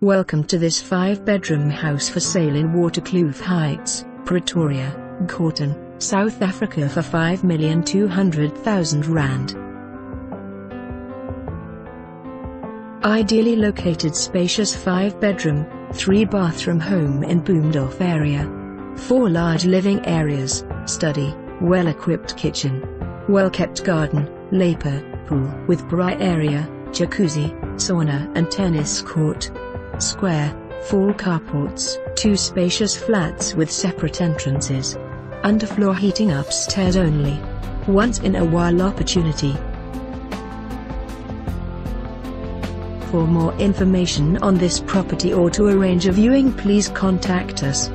Welcome to this 5-bedroom house for sale in Waterkloof Heights, Pretoria, Gauteng, South Africa for R5,200,000. Ideally located spacious 5-bedroom, 3-bathroom home in Boomdorf area. 4 large living areas, study, well-equipped kitchen, well-kept garden, Leper, pool with braai area, jacuzzi, sauna and tennis court. Square, 4 carports, 2 spacious flats with separate entrances. Underfloor heating upstairs only. Once-in-a-while opportunity. For more information on this property or to arrange a viewing, please contact us.